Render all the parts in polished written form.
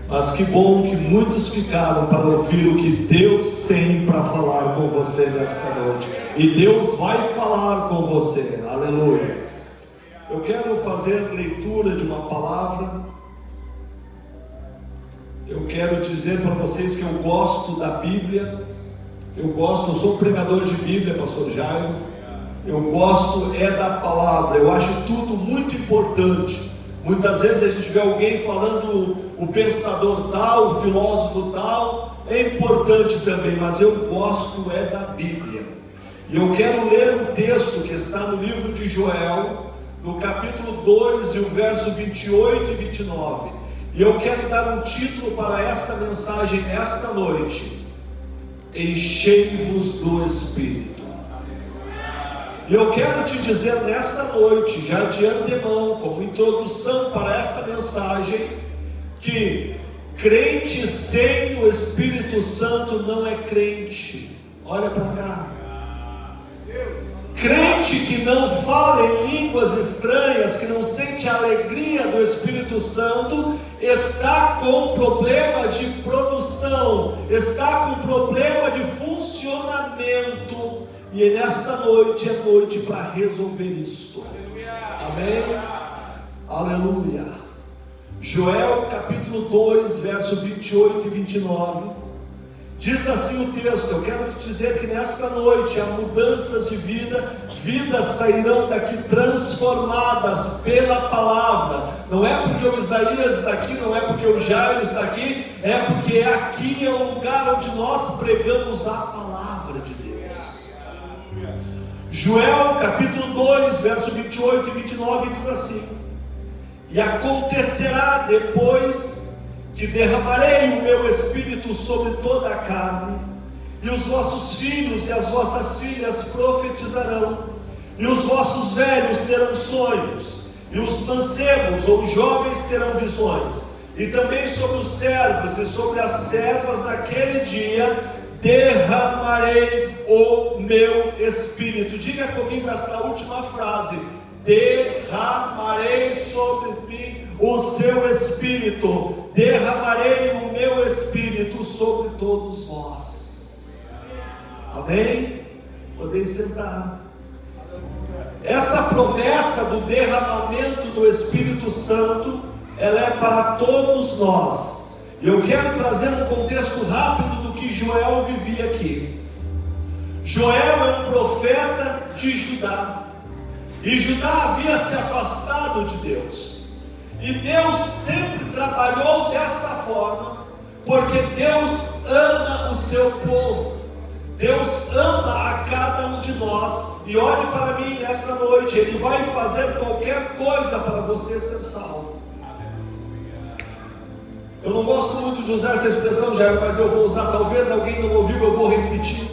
Mas que bom que muitos ficaram para ouvir o que Deus tem para falar com você nesta noite. E Deus vai falar com você. Aleluia. Eu quero fazer leitura de uma palavra. Eu quero dizer para vocês que eu gosto da Bíblia. Eu sou um pregador de Bíblia, pastor Jairo. Eu gosto da palavra. Eu acho tudo muito importante. Muitas vezes a gente vê alguém falando o pensador tal, o filósofo tal, é importante também, mas eu gosto da Bíblia. E eu quero ler um texto que está no livro de Joel, no capítulo 2 e o verso 28 e 29. E eu quero dar um título para esta mensagem esta noite: Enchei-vos do Espírito. E eu quero te dizer nesta noite, já de antemão, como introdução para esta mensagem, que crente sem o Espírito Santo não é crente. Olha para cá. Crente que não fala em línguas estranhas, que não sente a alegria do Espírito Santo, está com problema de produção, está com problema de funcionamento. E nesta noite é noite para resolver isto. Amém? Aleluia. Joel capítulo 2, verso 28 e 29. Diz assim o texto. Eu quero te dizer que nesta noite há mudanças de vida. Vidas sairão daqui transformadas pela palavra. Não é porque o Isaías está aqui, não é porque o Jairo está aqui, é porque aqui é o lugar onde nós pregamos a palavra de Deus. Joel capítulo 2, verso 28 e 29 diz assim: E acontecerá depois que derramarei o meu espírito sobre toda a carne, e os vossos filhos e as vossas filhas profetizarão, e os vossos velhos terão sonhos, e os mancebos ou jovens terão visões, e também sobre os servos e sobre as servas naquele dia derramarei o meu espírito. Diga comigo esta última frase: derramarei sobre mim o seu espírito, derramarei o meu espírito sobre todos vós. Amém? Podem sentar. Essa promessa do derramamento do Espírito Santo, ela é para todos nós. Eu quero trazer um contexto rápido do que Joel vivia aqui. Joel é um profeta de Judá, e Judá havia se afastado de Deus, e Deus sempre trabalhou desta forma, porque Deus ama o seu povo, Deus ama a cada um de nós. E olhe para mim nessa noite, Ele vai fazer qualquer coisa para você ser salvo. Eu não gosto muito de usar essa expressão, Jair, mas eu vou usar. Talvez alguém não ouviu, eu vou repetir.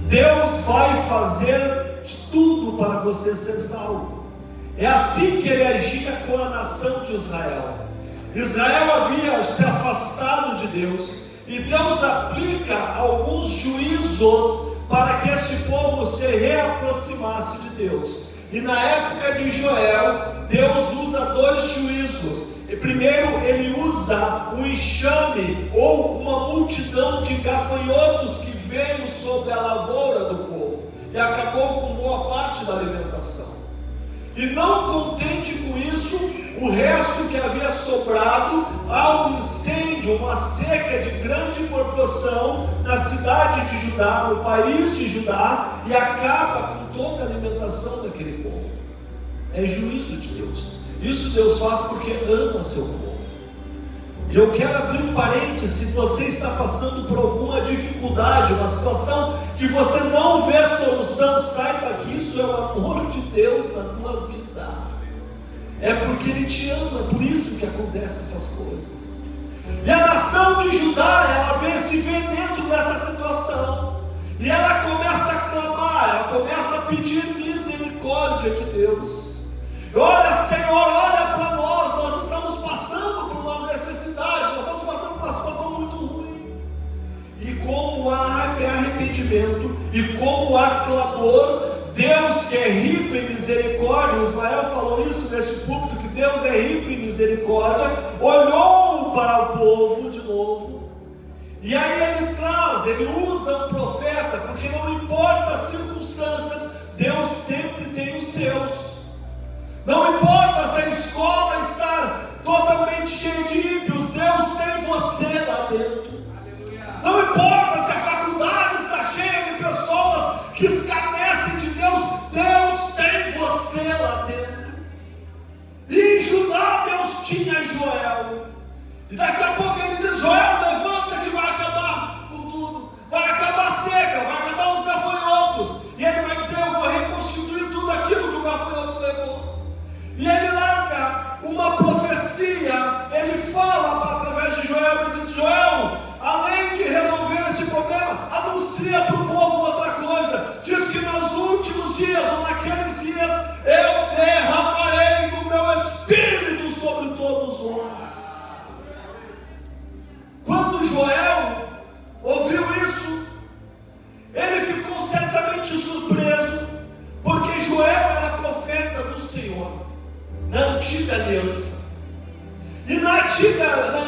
Deus vai fazer de tudo para você ser salvo. É assim que Ele agia com a nação de Israel. Israel havia se afastado de Deus, e Deus aplica alguns juízos para que este povo se reaproximasse de Deus. E na época de Joel, Deus usa dois juízos. Primeiro, Ele usa um enxame ou uma multidão de gafanhotos que veio sobre a lavoura do povo e acabou com boa parte da alimentação. E não contente com isso, o resto que havia sobrado, há um incêndio, uma seca de grande proporção na cidade de Judá, no país de Judá, e acaba com toda a alimentação daquele povo. É juízo de Deus. Isso Deus faz porque ama seu povo. E eu quero abrir um parênteses. Se você está passando por alguma dificuldade, uma situação que você não vê solução, saiba que isso é o amor de Deus na tua vida. É porque Ele te ama, é por isso que acontecem essas coisas. E a nação de Judá, ela se vê dentro dessa situação, e ela começa a clamar, ela começa a pedir misericórdia de Deus. Olha, Senhor, olha para nós estamos passando por uma necessidade, nós estamos passando por uma situação muito ruim. E como há arrependimento, e como há clamor, Deus que é rico em misericórdia, o Ismael falou isso neste púlpito, que Deus é rico em misericórdia, olhou para o povo de novo. E aí ele usa um profeta, porque não importa as circunstâncias, Deus sempre tem os seus. Não importa se a escola está totalmente cheia de ímpios, Deus tem você lá dentro. Não importa se a faculdade está cheia de pessoas que escarnecem de Deus, Deus tem você lá dentro. E em Judá Deus tinha Joel. E daqui a pouco ele diz: Joel, levanta que vai acabar com tudo. Vai acabar a seca, vai acabar os gafanhotos. E ele vai dizer: eu vou reconstituir tudo aquilo que o gafanhoto levou. E ele larga uma profecia, ele fala através de Joel, e diz: Joel, além de resolver esse problema, anuncia para o povo outra coisa. Diz que nos últimos dias, ou naqueles dias, eu derramarei o meu Espírito sobre todos vós. Quando Joel ouviu isso, ele ficou certamente surpreso, porque Joel era profeta do Senhor na antiga aliança. E na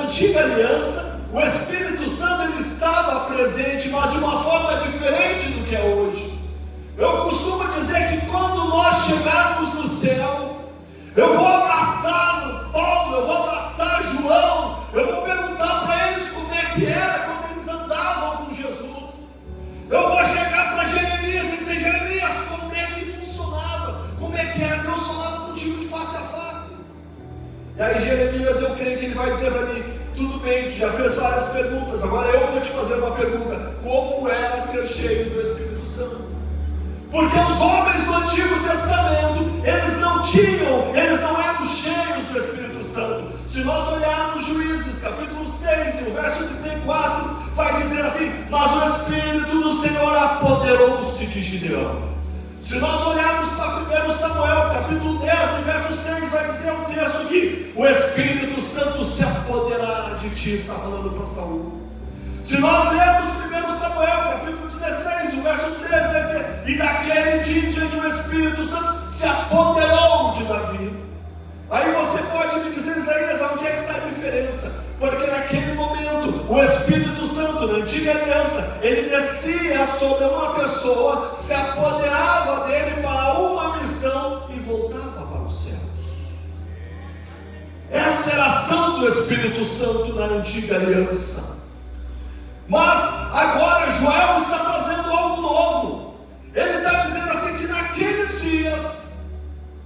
antiga aliança, o Espírito Santo ele estava presente, mas de uma forma diferente do que é hoje. Eu costumo dizer que quando nós chegarmos no céu, eu vou abraçar Paulo, eu vou abraçar João, eu vou perguntar para eles como é que era quando eles andavam com Jesus. Eu vou chegar para Jeremias e dizer: Jeremias, como é que funcionava? Como é que era? Deus falava contigo de face a face. E aí Jeremias, eu creio que ele vai dizer para mim: tudo bem, tu já fez várias perguntas, agora eu vou te fazer uma pergunta: como era ser cheio do Espírito Santo? Porque os homens do Antigo Testamento, eles não eram cheios do Espírito Santo. Se nós olharmos Juízes, capítulo 6, o verso 34, vai dizer assim: mas o Espírito do Senhor apoderou-se de Gideão. Se nós olharmos para 1 Samuel, capítulo 10, verso 6, vai dizer um texto que o Espírito Santo se apoderará de ti, está falando para Saul. Se nós lermos 1 Samuel, capítulo 16, o verso 13, vai dizer: e naquele dia em diante o Espírito Santo se apoderou de Davi. Aí você pode me dizer: Isaías, onde é que está a diferença? Porque naquele momento, o Espírito Santo, na antiga aliança, ele descia sobre uma pessoa, se apoderava dele para uma missão e voltava para os céus. Essa era a ação do Espírito Santo na antiga aliança. Mas agora Joel está trazendo algo novo. Ele está dizendo assim que naqueles dias,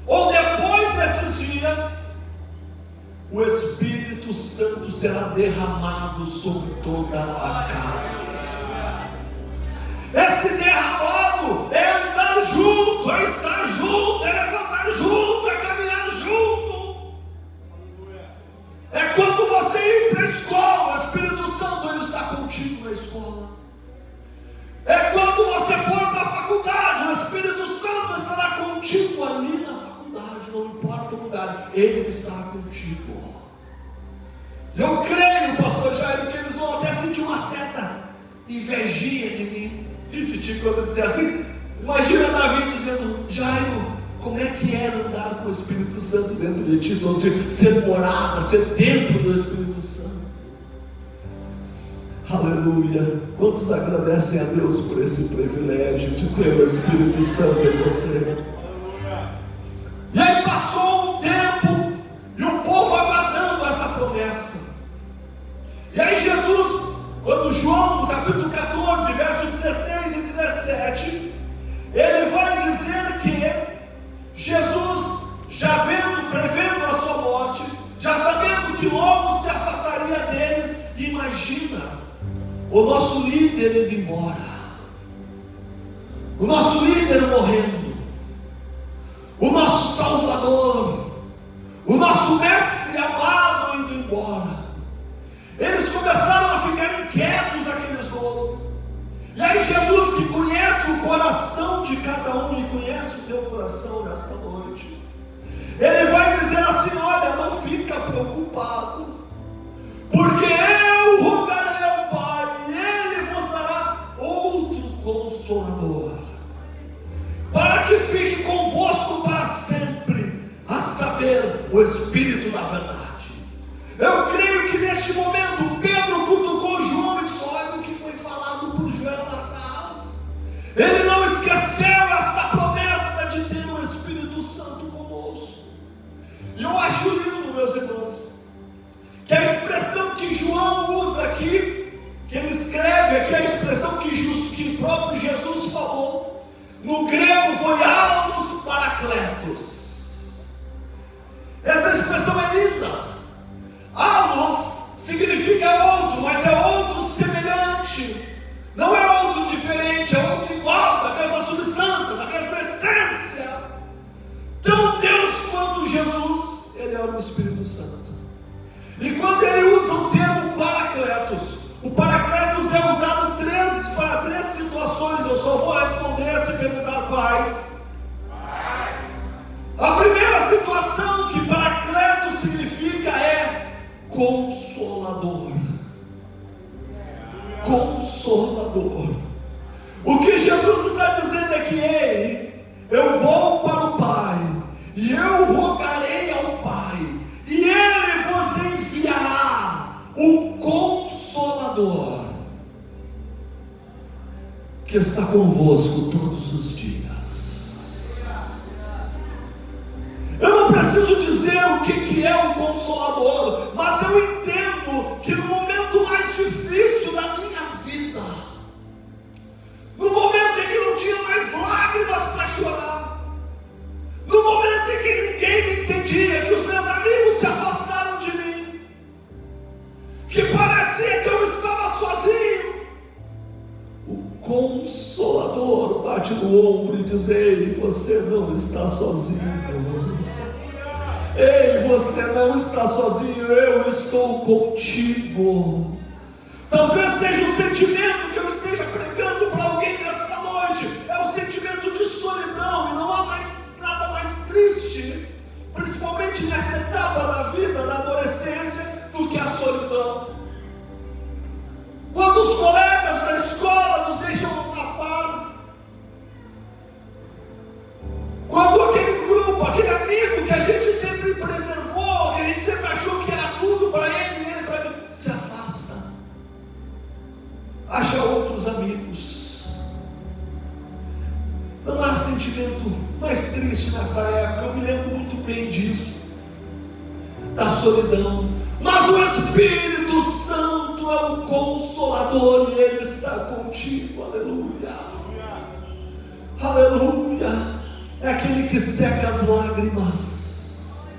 ou depois desses dias, o Espírito Santo será derramado sobre toda a carne. Esse derramado é andar junto, é estar junto, é levantar junto, é caminhar junto. É quando você ir para a escola, o Espírito Santo ele está contigo na escola. É quando você for para a faculdade, o Espírito Santo estará contigo ali na faculdade, não importa o lugar, ele estará contigo. Eu creio, pastor Jairo, que eles vão até sentir uma certa invejinha de mim, de ti, quando disser assim. Imagina Davi dizendo: Jairo, como é que era andar com o Espírito Santo dentro de ti todo dia, ser morada, ser templo do Espírito Santo. Aleluia. Quantos agradecem a Deus por esse privilégio de ter o Espírito Santo em você? E aí passou um tempo e o povo aguardando essa promessa. E aí Jesus, quando João, no capítulo 14, versos 16 e 17, ele vai dizer que Jesus, já prevendo a sua morte, já sabendo que logo se afastaria deles, imagina o nosso líder indo embora, o nosso líder morrendo, o nosso Salvador, o nosso mestre amado indo embora. Eles começaram a ficar inquietos, aqueles 12. E aí Jesus, que conhece o coração de cada um, e conhece o teu coração nesta noite, ele vai dizer assim: olha, não fica preocupado, porque eu rogarei ao Pai, e Ele vos dará outro Consolador, para que fique convosco para sempre, a saber, o Espírito da verdade. Eu creio que neste neste momento, Pedro cutucou João e disse: olha o que foi falado por João lá atrás. Ele não esqueceu esta promessa de ter o Espírito Santo conosco. E eu acho lindo, meus irmãos, que a expressão que João usa aqui, que ele escreve aqui, a expressão que o próprio Jesus falou, no grego foi allos parakletos. Essa expressão é linda. Allos significa outro, mas é outro semelhante. Não é outro diferente, é outro igual, da mesma substância, da mesma essência. Tão Deus quanto Jesus, ele é o Espírito Santo. E quando ele usa o termo paracletos, o paracletos é usado para três situações. Eu só vou responder se perguntar quais. A primeira situação que paracletos significa é consolador. Consolador. O que Jesus está dizendo é que ei, eu vou para o Pai, e eu rogarei ao Pai, e Ele vos enviará um Consolador, que está convosco todos os dias. Eu não preciso dizer o que é um Consolador, mas eu entendo que no momento mais difícil da minha vida, no momento em que não tinha mais lágrimas para chorar, no momento em que ninguém me entendia, que os meus amigos se afastaram de mim, que parecia que eu estava sozinho, o Consolador bate no ombro e diz: ei, você não está sozinho. Ei, você não está sozinho, eu estou contigo. Talvez seja o sentimento que eu esteja pregando para alguém nesta noite, é o sentimento de solidão, e não há nada mais triste, principalmente nessa etapa da vida, da adolescência, do que a solidão. Quando os colegas da escola nos deixam na par, quando aquele grupo, aquele amigo que a gente sempre preservou, que a gente sempre achou que era tudo para ele e ele para mim, se afasta, acha outros amigos. Não há sentimento mais triste nessa época. Eu me lembro muito bem disso, da solidão. Mas o Espírito Santo é o Consolador e Ele está contigo. Aleluia, aleluia. É aquele que seca as lágrimas,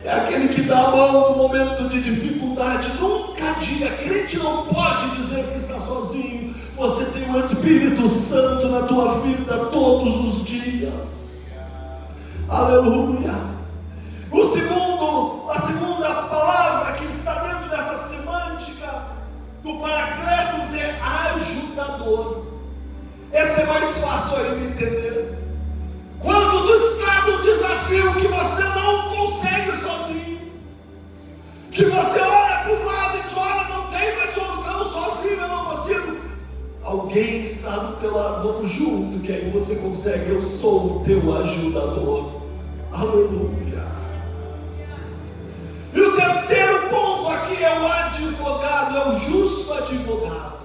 é aquele que dá a mão no momento de dificuldade. Nunca diga, crente não pode dizer que está sozinho. Você tem o Espírito Santo na tua vida todos os dias. Aleluia. A segunda palavra que está dentro dessa semântica do Paracletos é ajudador. Essa é mais fácil ainda entender. Quando tu está num desafio que você não consegue sozinho, que você olha para os lados e diz: olha, não tem mais solução, sozinho eu não consigo. Alguém está do teu lado, vamos junto, que aí você consegue. Eu sou o teu ajudador. Aleluia. E o terceiro ponto aqui é o advogado, é o justo advogado.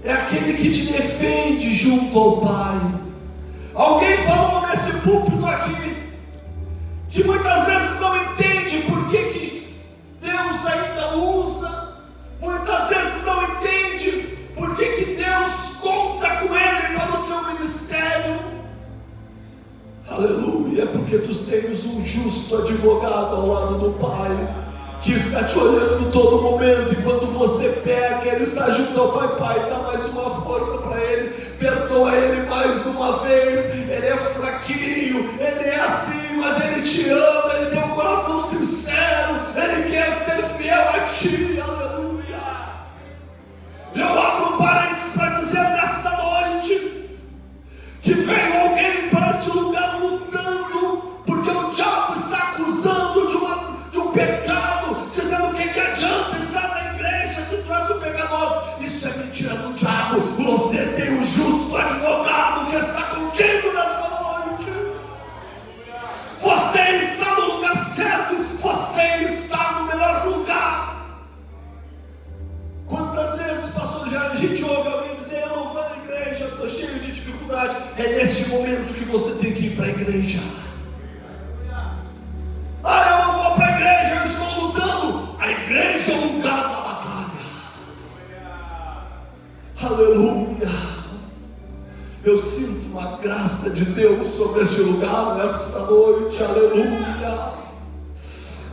É aquele que te defende junto ao Pai. Alguém falou nesse púlpito aqui, que muitas vezes não entende por que Deus ainda usa, muitas vezes não entende por que Deus conta com ele para o seu ministério. Aleluia, é porque tu tens um justo advogado ao lado do Pai, que está te olhando todo momento, e quando você peca, ele está junto ao Pai. Pai, dá mais uma força para ele, perdoa ele mais uma vez. Ele é fraquinho, ele é assim, mas ele te ama, ele tem um coração sincero, ele quer ser fiel a ti. Aleluia. Eu abro um parênteses para dizer nesta noite que veio alguém para este lugar lutando, porque o diabo está acusando de um pecado, dizendo: o que adianta estar na igreja se tu és um pecador? Isso é mentira do diabo. Você tem um justo advogado que está contigo nesta noite. Você está no lugar certo, você está no melhor lugar. você tem que ir para a igreja. Ah, eu não vou para a igreja, eu estou lutando. A igreja é o lugar da batalha. Aleluia. Eu sinto uma graça de Deus sobre este lugar nesta noite. Aleluia.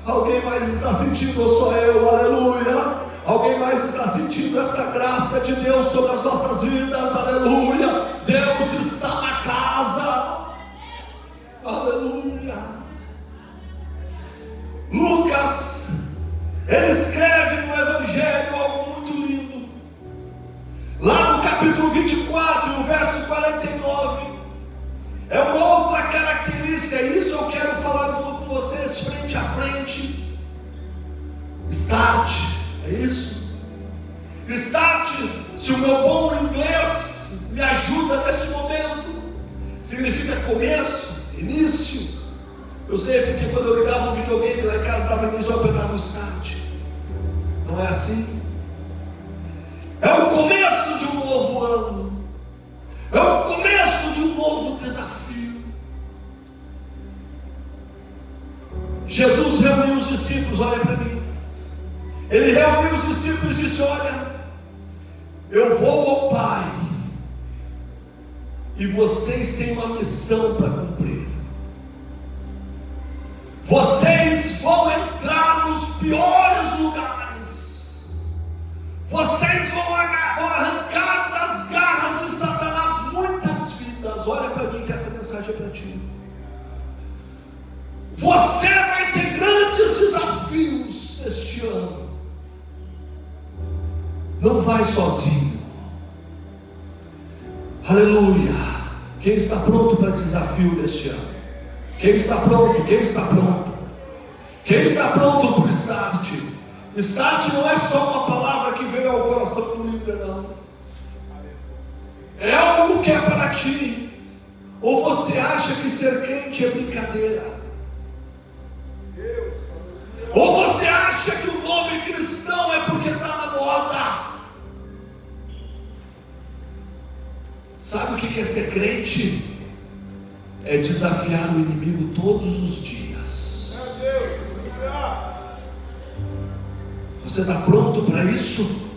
Alguém mais está sentindo ou só eu? Aleluia. Alguém mais está sentindo essa graça de Deus sobre as nossas vidas? Aleluia. Deus está na casa. Aleluia. Lucas, ele escreve no Evangelho algo muito lindo. Lá no capítulo 24, no verso 49, é uma outra característica. Isso eu quero falar com vocês frente a frente. Start, é isso? Start, se o meu bom inglês me ajuda neste momento, significa começo, início. Eu sei porque quando eu ligava um videogame lá em casa, dava início, eu apertava o start. Não é assim? É o começo de um novo ano. É o começo de um novo desafio. Jesus reuniu os discípulos, olha para mim. Ele reuniu os discípulos e disse: olha, eu vou ao Pai, e vocês têm uma missão para cumprir. Vocês vão entrar nos piores lugares. Vocês vão arrancar das garras de Satanás muitas vidas. Olha para mim que essa mensagem é para ti. Você vai ter grandes desafios este ano. Não vai sozinho. Aleluia. Quem está pronto para o desafio deste ano? Quem está pronto? Quem está pronto? Quem está pronto para o start? Start não é só uma palavra que veio ao coração do líder, não. É algo que é para ti. Ou você acha que ser crente é brincadeira? Ou você acha que o nome cristão é porque está na moda? Sabe o que é ser crente? É desafiar o inimigo todos os dias. Você está pronto para isso?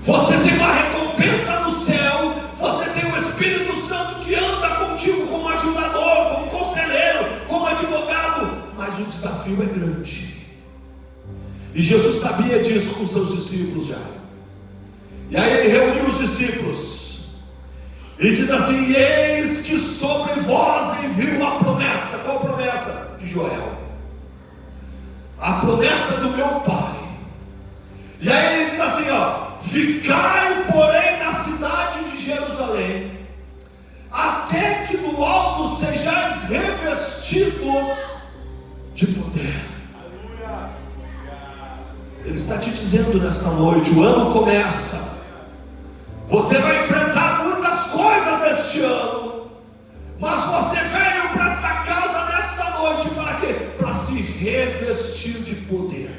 Você tem uma recompensa no céu. Você tem o Espírito Santo que anda contigo como ajudador, como conselheiro, como advogado. Mas o desafio é grande. E Jesus sabia disso com seus discípulos já. E aí ele reuniu os discípulos e diz assim: eis que sobre vós envio a promessa. Qual promessa? De Joel. A promessa do meu Pai. E aí ele diz assim, ó: ficai porém na cidade de Jerusalém, até que no alto sejais revestidos de poder. Ele está te dizendo nesta noite: o ano começa. Você vai enfrentar muitas coisas neste ano, mas você veio para esta casa nesta noite para quê? Para se revestir de poder.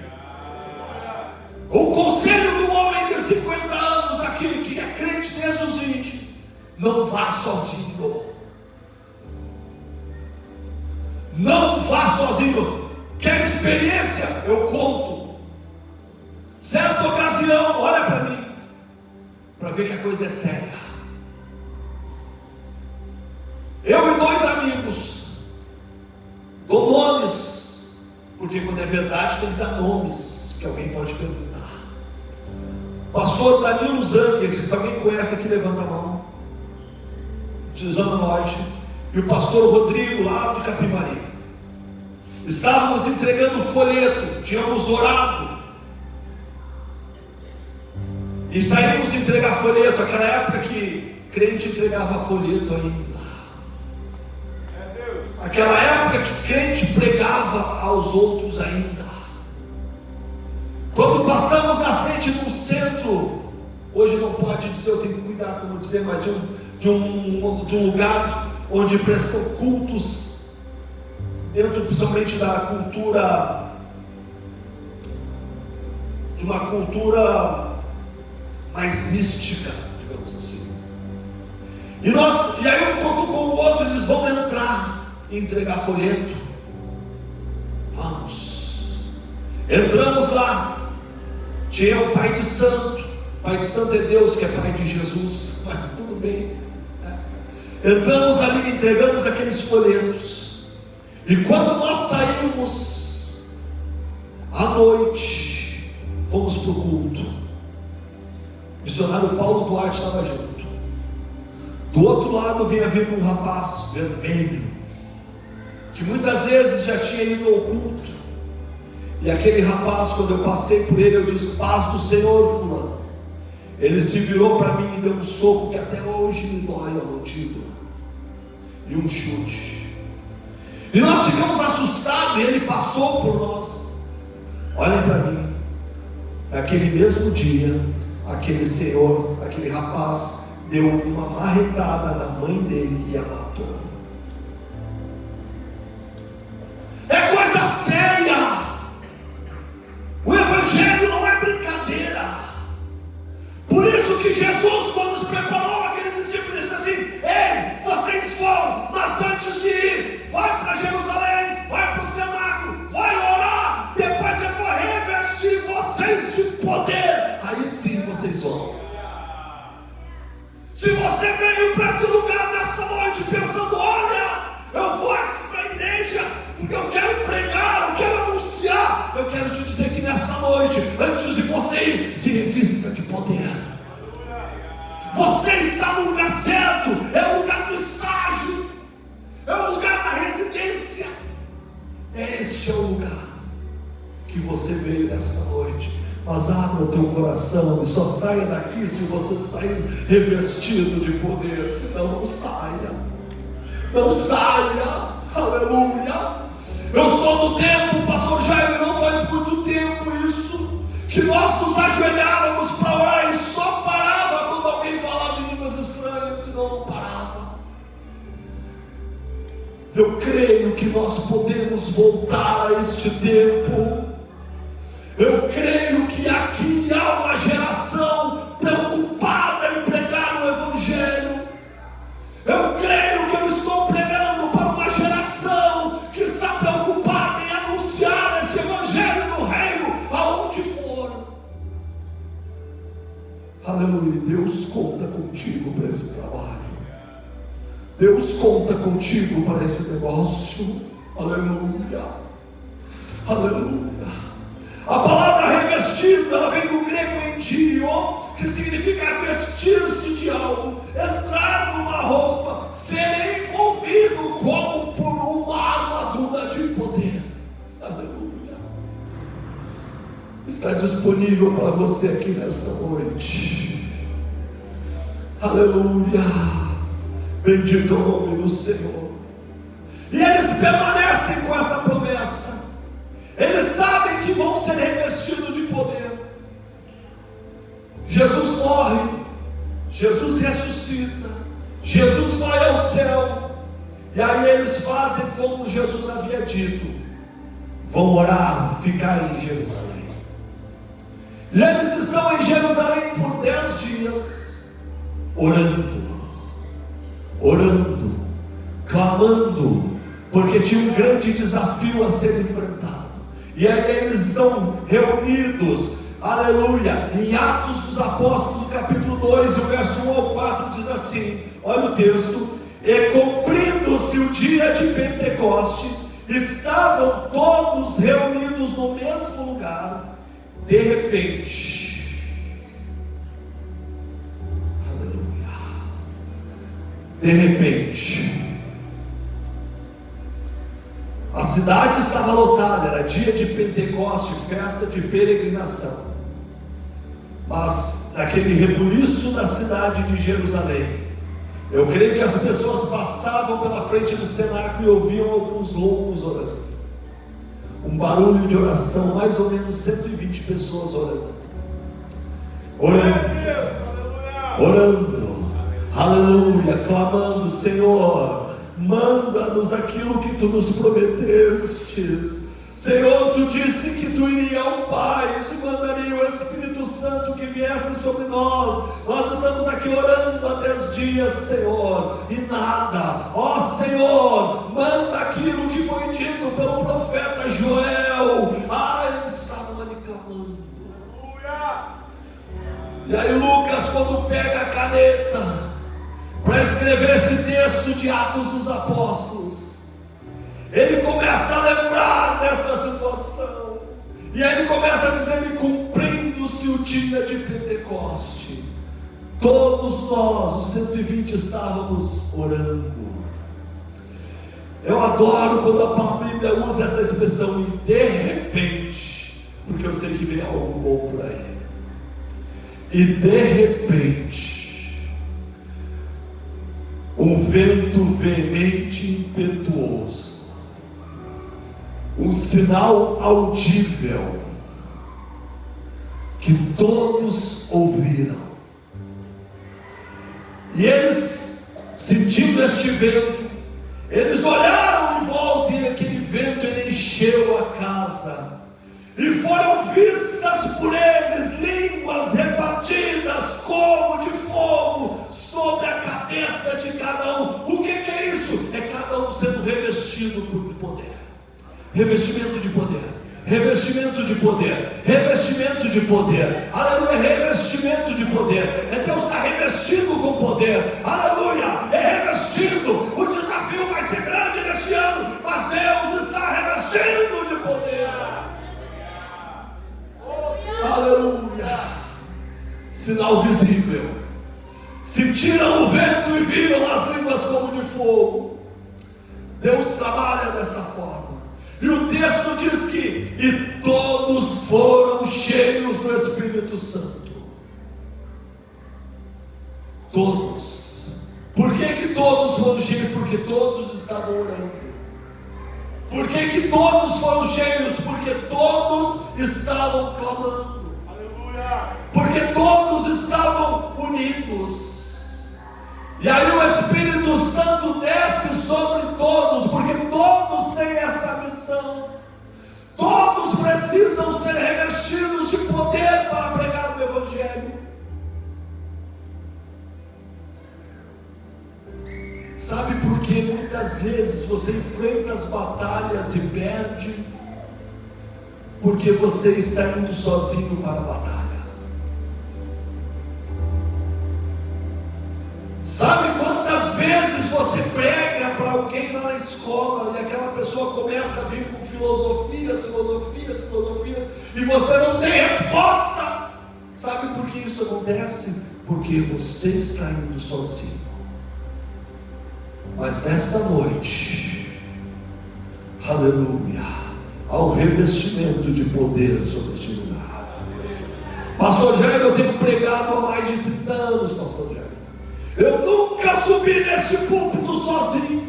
O conselho do homem de 50 anos aqui, que é crente desde os 20: não vá sozinho. Não vá sozinho. Quer experiência? Eu conto. Certa ocasião, olha para mim, para ver que a coisa é séria. Eu e dois amigos, dou nomes, porque quando é verdade tem que dar nomes, que alguém pode perguntar. Pastor Danilo Zanger, se alguém conhece aqui, levanta a mão, de Zona Norte. E o pastor Rodrigo, lá de Capivari. Estávamos entregando folheto, tínhamos orado e saímos entregar folheto. Aquela época que crente entregava folheto ainda. Aquela época que crente pregava aos outros ainda. Quando passamos na frente de um centro, hoje não pode dizer, eu tenho que cuidar como dizer, mas de um lugar onde prestam cultos, dentro principalmente da cultura, de uma cultura mais mística, digamos assim. E aí um contou com o outro. estudantes vão entrar e entregar folheto. Vamos. Entramos lá. Tinha o pai de santo. Pai de santo é Deus, que é pai de Jesus. Mas tudo bem. Entramos ali, entregamos aqueles folhetos. E quando nós saímos à noite, fomos para o culto. O missionário Paulo Duarte estava junto. Do outro lado vinha vindo um rapaz vermelho, que muitas vezes já tinha ido ao culto. E aquele rapaz, quando eu passei por ele, eu disse: paz do Senhor, fulano. Ele se virou para mim e deu um soco que até hoje me dói a mandíbula, e um chute. E nós ficamos assustados, e ele passou por nós. Olhem para mim. Naquele mesmo dia, aquele senhor, aquele rapaz, deu uma marretada na mãe dele e a matou. É coisa séria. O Evangelho não é brincadeira. Por isso que Jesus, quando nos preparou aqueles discípulos, disse assim: ei, vocês vão, mas antes de ir, vai para Jerusalém, vai para o cenáculo, vai orar, depois eu vou revestir vocês de poder. Aí sim vocês vão. Se você veio para esse lugar nessa noite pensando: olha, eu vou aqui para a igreja porque eu quero pregar, eu quero anunciar, eu quero te dizer que nessa noite, antes de você ir, se revista de poder. Você está no lugar certo. É o lugar do estágio, é o lugar da residência. Este é o lugar que você veio nessa noite. Mas abra o teu coração e só saia daqui se você sair revestido de poder. Senão não saia. Não saia. Aleluia. Eu sou do tempo, pastor Jair, não faz muito tempo isso, que nós nos ajoelhávamos para orar e só parava quando alguém falava em línguas estranhas, senão não parava. Eu creio que nós podemos voltar a este tempo. Eu creio que aqui há uma geração preocupada em pregar o Evangelho. Eu creio que eu estou pregando para uma geração que está preocupada em anunciar esse Evangelho do Reino aonde for. Aleluia. Deus conta contigo para esse trabalho. Deus conta contigo para esse negócio. Aleluia. Aleluia. A palavra revestido, ela vem do grego endio, que significa vestir-se de algo, entrar numa roupa, ser envolvido como por uma armadura de poder. Aleluia. Está disponível para você aqui nesta noite. Aleluia. Bendito é o nome do Senhor. E eles permanecem com essa promessa. Eles sabem que vão ser revestidos de poder. Jesus morre, Jesus ressuscita, Jesus vai ao céu. E aí eles fazem como Jesus havia dito: vão orar, ficar em Jerusalém. E eles estão em Jerusalém por 10 dias, orando, clamando, porque tinha um grande desafio a ser enfrentado. E aí eles são reunidos, aleluia, em Atos dos Apóstolos, capítulo 2, o verso 1 ao 4, diz assim, olha o texto: e cumprindo-se o dia de Pentecoste, estavam todos reunidos no mesmo lugar. De repente, aleluia, de repente, a cidade estava lotada, era dia de Pentecoste, festa de peregrinação. Mas naquele rebuliço da cidade de Jerusalém, eu creio que as pessoas passavam pela frente do cenáculo e ouviam alguns loucos orando. Um barulho de oração, mais ou menos 120 pessoas orando, aleluia, clamando: Senhor, manda-nos aquilo que tu nos prometestes. Senhor, tu disse que tu iria ao Pai, isso mandaria o Espírito Santo Santo que viesse sobre nós. Nós estamos aqui orando há 10 dias, Senhor, e nada. Ó Senhor, manda aquilo que foi dito pelo profeta Joel. Eles estavam ali clamando. E aí Lucas, quando pega a caneta para escrever esse texto de Atos dos Apóstolos, ele começa a lembrar dessa situação. E aí ele começa a dizer: e cumprindo-se o dia de Pentecoste, todos nós, os 120, estávamos orando. Eu adoro quando a Bíblia usa essa expressão, e de repente, porque eu sei que vem algo bom por aí. E de repente, um vento veemente e impetuoso, um sinal audível, que todos ouviram, e eles, sentindo este vento, eles olharam em volta, e aquele vento ele encheu a casa, e foram vistas por eles línguas repartidas como de fogo sobre a cabeça de cada um. O que é isso? É cada um sendo revestido por poder. Revestimento de poder, revestimento de poder, revestimento de poder, aleluia, revestimento de poder. É Deus está revestindo com poder, aleluia, é revestindo. O desafio vai ser grande neste ano, mas Deus está revestindo de poder, aleluia. Sinal visível, sentiram o vento e viram as línguas como de fogo. Deus trabalha dessa forma. E o texto diz que e todos foram cheios do Espírito Santo. Todos. Por que todos foram cheios? Porque todos estavam orando. Por que todos foram cheios? Porque todos estavam clamando. Aleluia. Porque todos estavam unidos. E aí o Espírito Santo desce sobre todos, porque todos têm essa missão. Todos precisam ser revestidos de poder para pregar o Evangelho. Sabe por que muitas vezes você enfrenta as batalhas e perde? Porque você está indo sozinho para a batalha. Sabe quantas vezes você prega para alguém lá na escola e aquela pessoa começa a vir com filosofias, e você não tem resposta? Sabe por que isso acontece? Porque você está indo sozinho. Mas nesta noite, aleluia, há um revestimento de poder sobre este lugar. Pastor Jair, eu tenho pregado há mais de 30 anos, Pastor Jair. Eu nunca subi neste púlpito sozinho.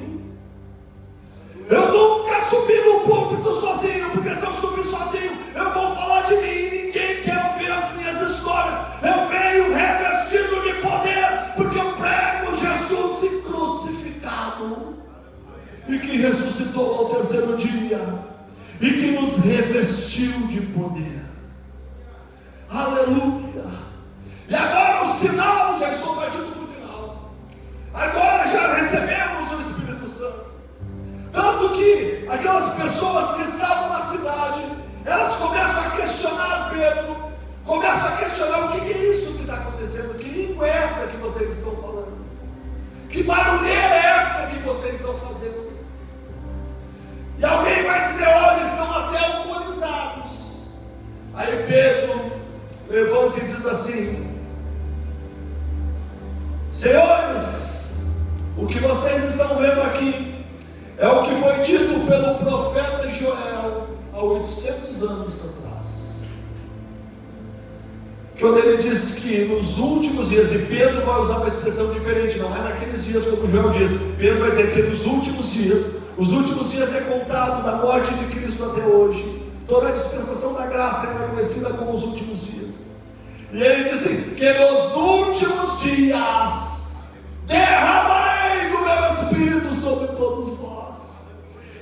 Eu nunca subi no púlpito sozinho, porque se eu subir sozinho, eu vou falar de mim e ninguém quer ouvir as minhas histórias. Eu venho revestido de poder, porque eu prego Jesus crucificado, e que ressuscitou ao terceiro dia, e que nos revestiu de poder. Aleluia. E agora o sinal, já estou partindo para o final. Agora já recebemos o Espírito Santo. Tanto que aquelas pessoas que estavam na cidade, elas começam a questionar Pedro, começam a questionar: o que é isso que está acontecendo? Que língua é essa que vocês estão falando? Que barulheira é essa que vocês estão fazendo? E alguém vai dizer: olha, estão até alcoolizados. Aí Pedro levanta e diz assim: senhores, o que vocês estão vendo aqui é o que foi dito pelo profeta Joel há 800 anos atrás, quando ele diz que nos últimos dias, e Pedro vai usar uma expressão diferente, não é naqueles dias como Joel diz. Pedro vai dizer que nos últimos dias, os últimos dias é contado da morte de Cristo até hoje. Toda a dispensação da graça era conhecida como os últimos dias. E ele diz assim, que nos últimos dias derramarei do meu Espírito sobre todos vós.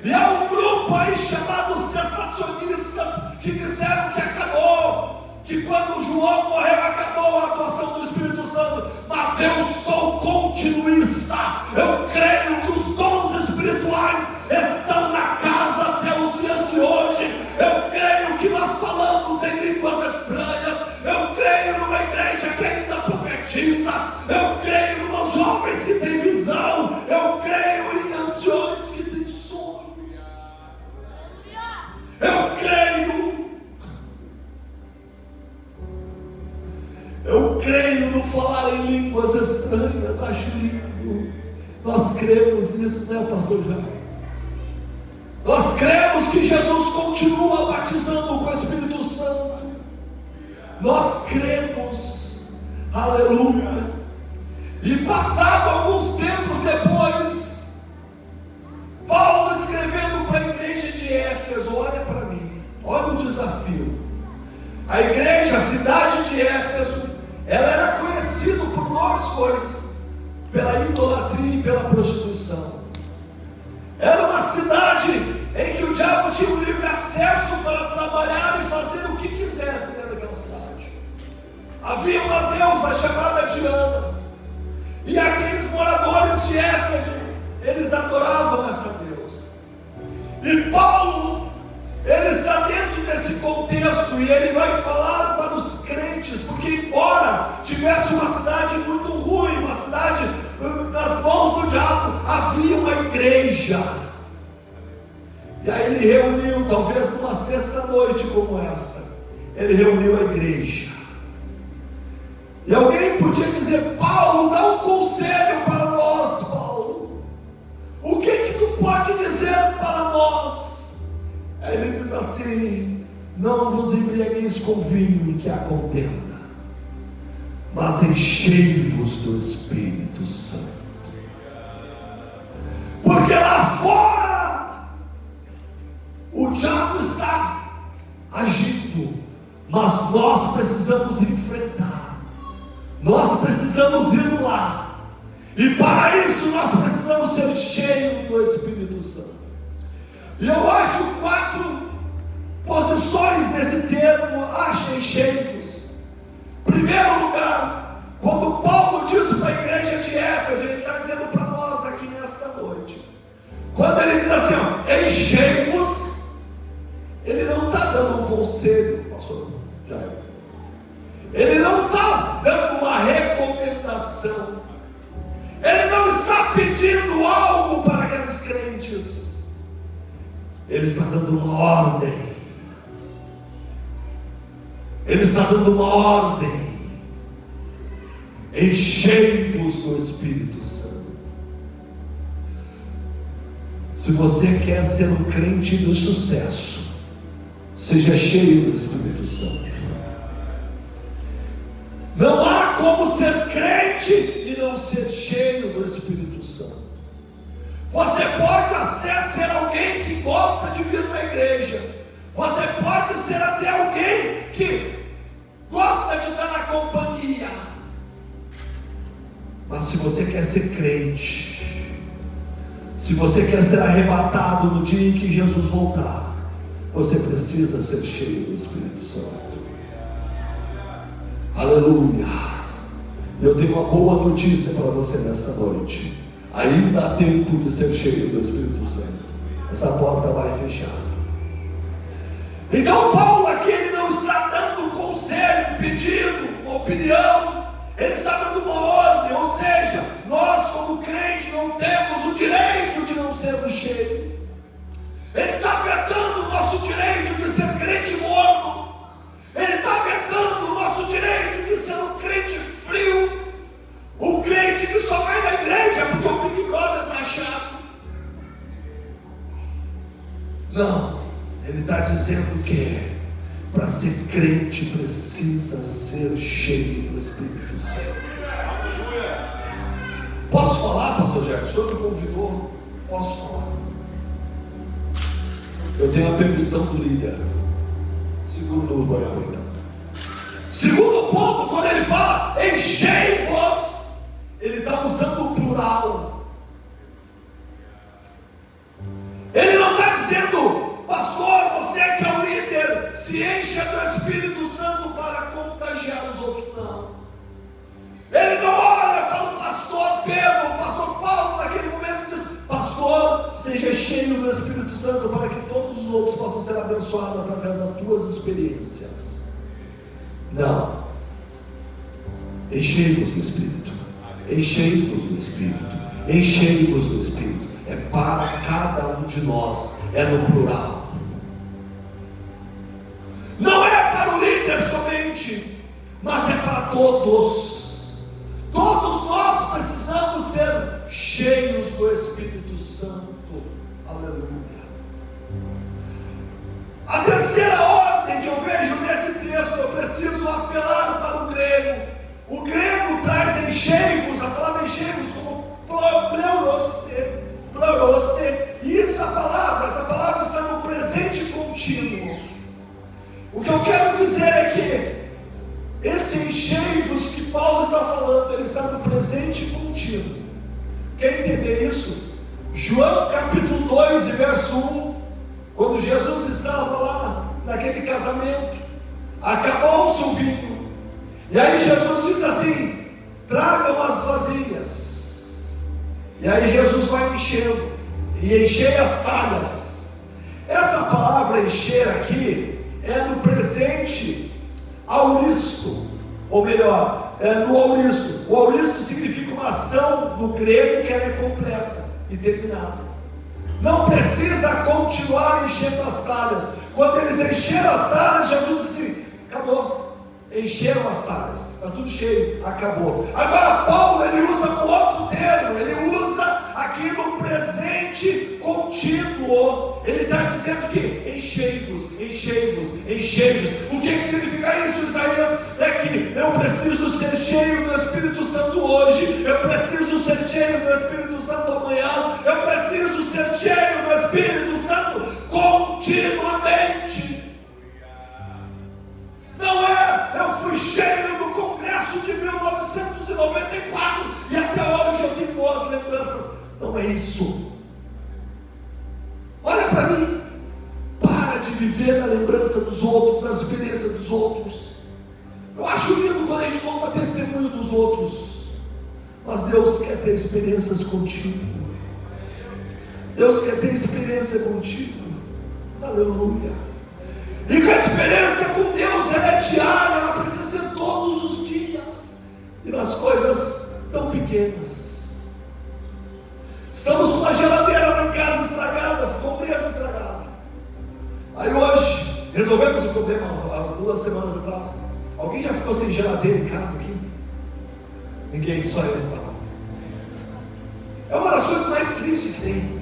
E há um grupo aí chamado sensacionistas que disseram que acabou, que quando João morreu acabou a atuação do Espírito Santo, mas eu sou continuista. Eu creio que os dons espirituais estão na casa até os dias de hoje. Eu creio que nós falamos em línguas estranhas. Eu creio numa igreja que ainda profetiza. Eu creio nos jovens que têm visão. Eu creio em anciões que têm sonhos. Eu creio no falar em línguas estranhas. Acho lindo. Nós cremos nisso, né, pastor Jair? Nós cremos que Jesus continua batizando com o Espírito Santo. Nós cremos, aleluia. E passado alguns tempos depois, Paulo escrevendo para a igreja de Éfeso, olha para mim, olha o desafio. A igreja, a cidade de Éfeso, ela era conhecida por duas coisas: pela idolatria e pela prostituição. Era uma cidade em que o diabo tinha um livre acesso para trabalhar e fazer o que quisesse dentro daquela cidade. Havia uma deusa chamada Diana, e aqueles moradores de Éfeso, eles adoravam essa deusa. E Paulo, ele está dentro desse contexto, e ele vai falar para os crentes, porque embora tivesse uma cidade muito ruim, uma cidade nas mãos do diabo, havia uma igreja. E aí ele reuniu, talvez numa sexta-noite como esta, ele reuniu a igreja. E alguém podia dizer: Paulo, dá um conselho para nós, Paulo. O que tu pode dizer para nós? Aí ele diz assim: não vos embriagueis com vinho em que há contenda, mas enchei-vos do Espírito Santo. Porque lá fora o diabo está agindo, mas nós precisamos enfrentar, nós precisamos ir lá, e para isso nós precisamos ser cheios do Espírito Santo. E eu acho 4 posições nesse termo: achem cheios. Primeiro lugar, quando Paulo diz para a igreja de Éfeso, ele está dizendo para nós aqui nesta noite, quando ele diz assim, enchei-vos, ele não está dando um conselho, pastor Jair. Ele não está dando uma recomendação. Ele não está pedindo algo para aqueles crentes. Ele está dando uma ordem. Ele está dando uma ordem: enchei-vos do Espírito Santo. Se você quer ser um crente de sucesso, seja cheio do Espírito Santo. Não há como ser crente e não ser cheio do Espírito Santo. Você pode até ser alguém que gosta de vir na igreja. Você pode ser até alguém que gosta de estar na companhia. Mas se você quer ser crente, se você quer ser arrebatado no dia em que Jesus voltar, você precisa ser cheio do Espírito Santo. Aleluia. Eu tenho uma boa notícia para você nesta noite: ainda há tempo de ser cheio do Espírito Santo. Essa porta vai fechar. Então Paulo aqui, ele não está dando um conselho, um pedido, uma opinião. Ele está dando uma ordem. Ou seja, nós como crentes não temos o direito de não sermos cheios. Ele está vetando o nosso direito de ser crente morno. Ele está vetando o nosso direito de ser um crente frio, um crente que só vai na igreja porque o Big Brother está chato. Não, ele está dizendo que para ser crente precisa ser cheio do Espírito Santo. Posso falar, pastor Jair? O senhor me convidou? Posso falar? Eu tenho a permissão do líder. Segundo o banco, então. Segundo ponto, quando ele fala enchei-vos, ele está usando o plural. Ele não está dizendo, pastor, você que é o líder, se encha do Espírito Santo para com contagiar os outros, não. Ele não olha para o pastor Pedro, o pastor Paulo, naquele momento diz: pastor, seja cheio do Espírito Santo para que todos os outros possam ser abençoados através das tuas experiências. Não. Enchei-vos do Espírito. Enchei-vos do Espírito. Enchei-vos do Espírito. É para cada um de nós. É no plural. Não é para o líder somente, mas é para todos. Todos nós precisamos ser cheios do Espírito Santo. Aleluia. A terceira ordem que eu vejo nesse texto, eu preciso apelar para o grego. O grego traz enchei-vos, a palavra enchei-vos como pleuroste, e essa palavra está no presente contínuo. O que eu quero dizer é que esse enchei-vos que Paulo está falando, ele está no presente contínuo. Quer entender isso? João capítulo 2 e verso 1, quando Jesus estava lá naquele casamento, acabou-se o vinho, e aí Jesus diz assim: tragam as vasilhas. E aí Jesus vai enchendo, e encher as talhas. Essa palavra encher aqui é no presente auristo, ou melhor, é no auristo. O auristo significa uma ação no grego que ela é completa e terminada. Não precisa continuar enchendo as talhas. Quando eles encheram as talhas, Jesus disse assim: acabou. Encheram as talhas, está tudo cheio, acabou. Agora Paulo, ele usa um outro termo, ele usa aqui no presente contínuo. Ele está dizendo que enchei-vos, enchei-vos, enchei-vos. O que significa isso, Isaías? É que eu preciso ser cheio do Espírito Santo hoje, eu preciso ser cheio do Espírito Santo amanhã, eu preciso ser cheio do Espírito Santo continuamente. Não é, eu fui cheio no congresso de 1994 e até hoje eu tenho boas lembranças. Não é isso. Olha para mim. Para de viver na lembrança dos outros, na experiência dos outros. Eu acho lindo quando a gente conta testemunho dos outros, mas Deus quer ter experiências contigo. Deus quer ter experiência contigo. Aleluia. E que a experiência com Deus, ela é diária, ela precisa ser todos os dias, e nas coisas tão pequenas. Estamos com uma geladeira lá em casa estragada, ficou um mês estragada. Aí hoje, resolvemos o problema há 2 semanas atrás. Alguém já ficou sem geladeira em casa aqui? Ninguém, só eu. É uma das coisas mais tristes que tem.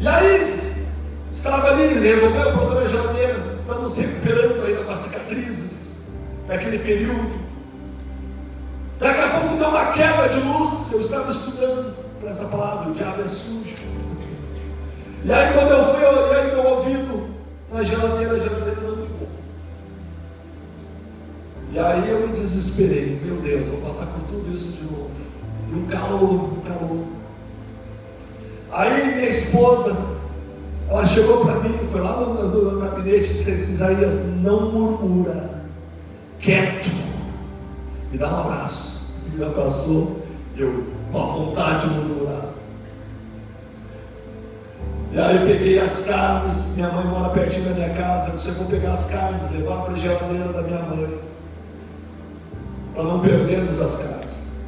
E aí, estava ali, resolveu o problema da geladeira. Estamos recuperando ainda com as cicatrizes daquele período. Daqui a pouco deu uma queda de luz. Eu estava estudando para essa palavra: o diabo é sujo. E aí quando eu fui, eu olhei meu ouvido na geladeira, a geladeira não ligou. E aí eu me desesperei. Meu Deus, vou passar por tudo isso de novo. E o calor. Aí minha esposa, ela chegou para mim, foi lá no gabinete e disse: Isaías, não murmura, quieto, me dá um abraço. Me abraçou, eu com a vontade de murmurar. E aí peguei as carnes, minha mãe mora pertinho da minha casa, eu disse: eu vou pegar as carnes, levar para a geladeira da minha mãe, para não perdermos as carnes.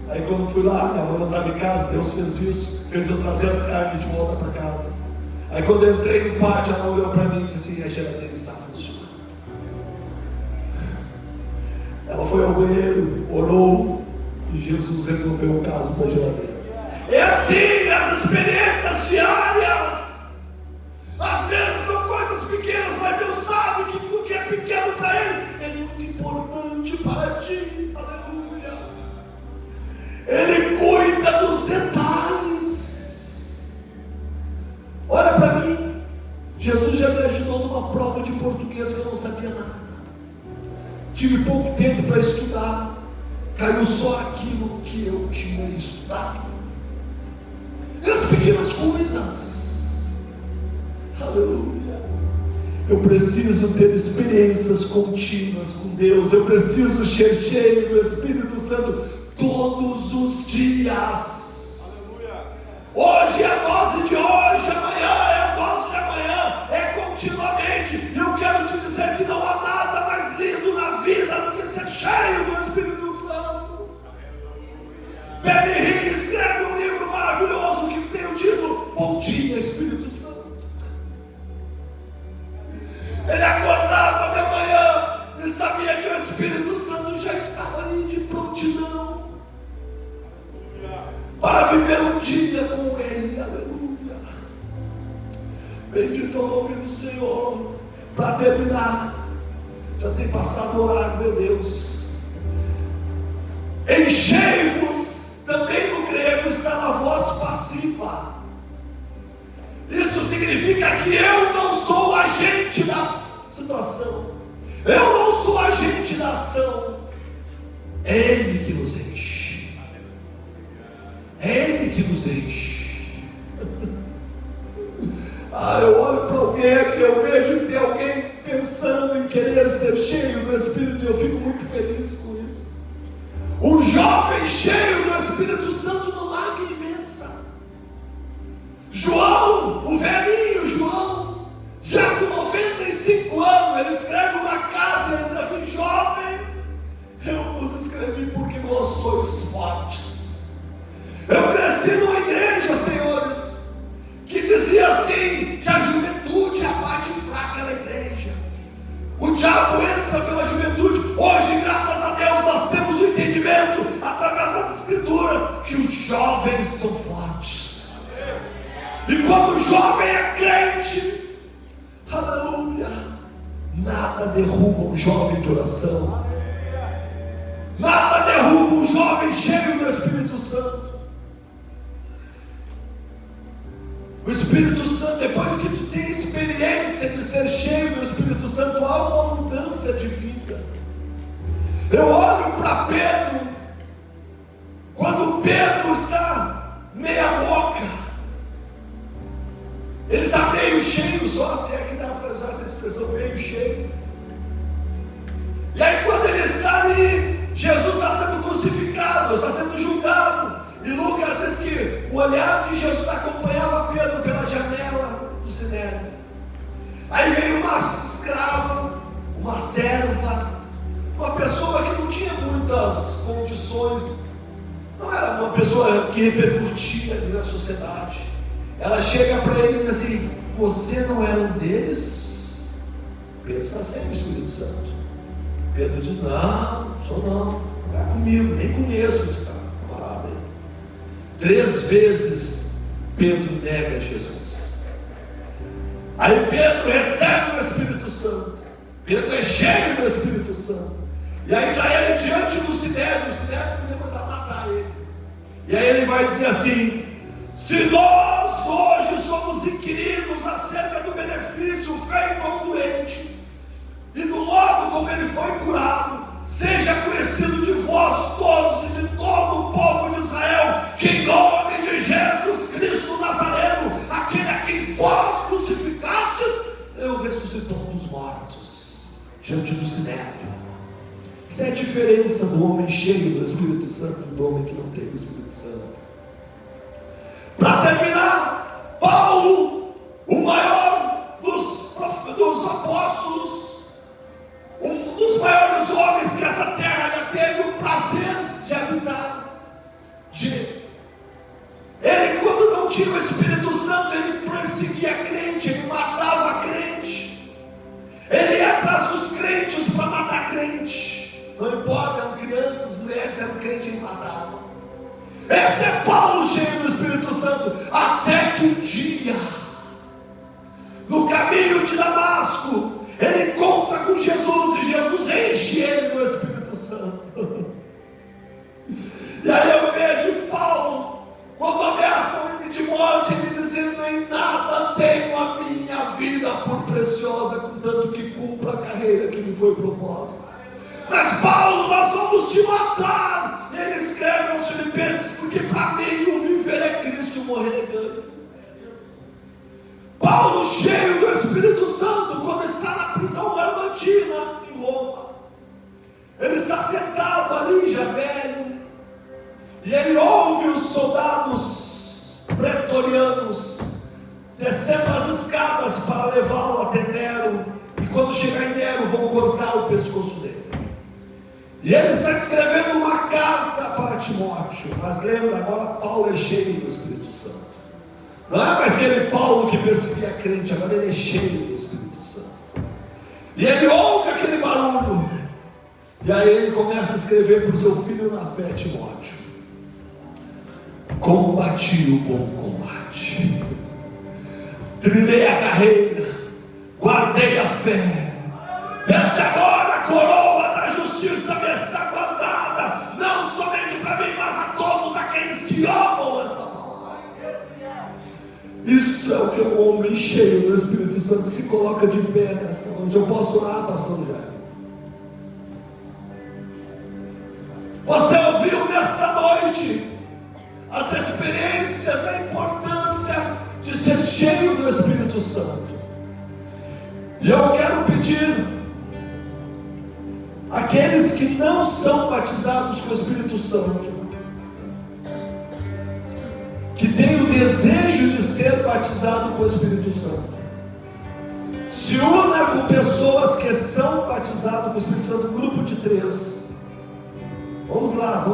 Aí quando fui lá, minha mãe não estava em casa, Deus fez isso, fez eu trazer as carnes de volta para casa. Aí quando eu entrei no pátio, ela olhou para mim e disse assim: a geladeira está funcionando. Ela foi ao banheiro, orou, e Jesus resolveu o caso da geladeira. É assim as experiências diárias. Às vezes são coisas pequenas, mas Deus sabe que o que é pequeno para Ele é muito importante para ti. Aleluia. Ele cuida dos detalhes. Olha para mim, Jesus já me ajudou numa prova de português que eu não sabia nada. Tive pouco tempo para estudar, caiu só aquilo que eu tinha estudado. E as pequenas coisas, aleluia. Eu preciso ter experiências contínuas com Deus. Eu preciso ser cheio do Espírito Santo todos os dias. Aleluia. Hoje é a dose de hoje, amanhã é a dose de amanhã, é continuamente. E eu quero te dizer que não há nada mais lindo na vida do que ser cheio do Espírito Santo. Benny Hinn escreve um livro maravilhoso que tem o título Bom Dia, Espírito Santo. Ele acordava de manhã e sabia que o Espírito Santo já estava ali de prontidão para viver um dia com Ele. Aleluia. Bendito é o nome do Senhor. Para terminar, já tem passado o horário, meu Deus. Enchei-vos, também no grego está na voz passiva. Isso significa que eu não sou agente da situação, eu não sou agente da ação, é Ele que nos enche, é Ele que nos enche. Eu olho para alguém aqui, eu vejo que tem alguém pensando em querer ser cheio do Espírito, e eu fico muito feliz com isso. Um jovem cheio do Espírito Santo não há quem vença. João, o velhinho João, já com 95 anos, ele escreve uma carta, ele diz assim: jovens, eu vos escrevi porque vós sois fortes. Eu cresci numa igreja, senhores, que dizia assim, que a juventude abate fraca na igreja, o diabo entra pela juventude. Hoje, graças a Deus, nós temos o entendimento, através das escrituras, que os jovens são fortes. E quando o jovem é crente, aleluia, nada derruba um jovem de oração, nada derruba um jovem cheio do Espírito Santo. O Espírito Santo, depois que tu tem experiência de ser cheio do Espírito Santo, há uma mudança de vida. Eu olho para Pedro, quando Pedro está meia boca, ele está meio cheio só, se é que dá para usar essa expressão, meio cheio. E aí quando ele está ali, Jesus está sendo crucificado, está sendo julgado. E Lucas diz que o olhar de Jesus acompanhava Pedro pela janela do Sinédrio. Aí veio uma escrava, uma serva, uma pessoa que não tinha muitas condições, não era uma pessoa que repercutia ali na sociedade. Ela chega para ele e diz assim: você não era um deles? Pedro está sem o Espírito Santo. Pedro diz: não sou não, não é comigo, nem conheço esse camarada aí. 3 vezes Pedro nega Jesus. Aí Pedro recebe o Espírito Santo, Pedro é cheio do Espírito Santo, e aí está ele diante do Sinédrio, o Sinédrio podia mandar matar ele. E aí ele vai dizer assim: se nós hoje somos inquiridos acerca do benefício feito ao doente e do modo como ele foi curado, seja conhecido de vós todos e de todo o povo de Israel, que em nome de Jesus Cristo Nazareno, aquele a quem vós crucificastes, eu ressuscitou dos mortos, diante do Sinédrio. Essa é a diferença do homem cheio do Espírito Santo e do homem que não tem o Espírito Santo. Para terminar, Paulo, o maior dos apóstolos, um dos maiores homens que essa terra já teve o prazer de habitar, ele, quando não tinha o Espírito Santo, ele perseguia crente, ele matava crente, ele ia atrás dos crentes para matar crente, não importa, eram crianças, mulheres, eram crentes, ele matava. Esse é Paulo cheio do Espírito Santo, até que um dia, no caminho de Damasco, ele encontra com Jesus, e Jesus enche ele do Espírito Santo. E aí eu vejo Paulo, quando ameaçam ele de morte, ele dizendo: em nada tenho a minha vida por preciosa, contanto que cumpra a carreira que me foi proposta. Mas Paulo, nós vamos te matar. E ele escreve aos Filipenses: porque para mim o viver é Cristo e o morrer é ganho. Paulo, cheio do Espírito Santo, quando está prisão normantina em Roma. Ele está sentado ali, já velho, e ele ouve os soldados pretorianos descendo as escadas para levá-lo até Nero, e quando chegar em Nero vão cortar o pescoço dele. E ele está escrevendo uma carta para Timóteo, mas lembra, agora Paulo é cheio do Espírito Santo. Não é mais aquele Paulo que perseguia a crente, agora ele é cheio do Espírito Santo. E ele ouve aquele barulho, e aí ele começa a escrever para o seu filho na fé, Timóteo: combati o bom combate, trilhei a carreira, guardei a fé, desde agora a coroa da justiça me está guardada, não somente para mim, mas a todos aqueles que amam esta palavra. Isso é o que um homem cheio do Espírito Santo se coloca de pé nesta noite. Eu posso orar, pastor Jair? Você ouviu nesta noite as experiências, a importância de ser cheio do Espírito Santo. E eu quero pedir àqueles que não são batizados com o Espírito Santo, que têm o desejo de ser batizado com o Espírito Santo, se una com pessoas que são batizadas com o Espírito Santo, um grupo de 3. Vamos lá,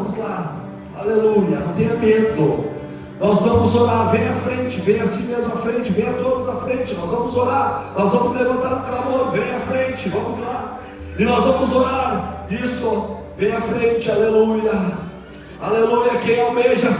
aleluia, não tenha medo. Nós vamos orar, vem à frente, vem assim mesmo à frente, venha todos à frente. Nós vamos orar, nós vamos levantar um clamor, vem à frente, vamos lá. E nós vamos orar, isso, vem à frente, aleluia, aleluia. Quem almeja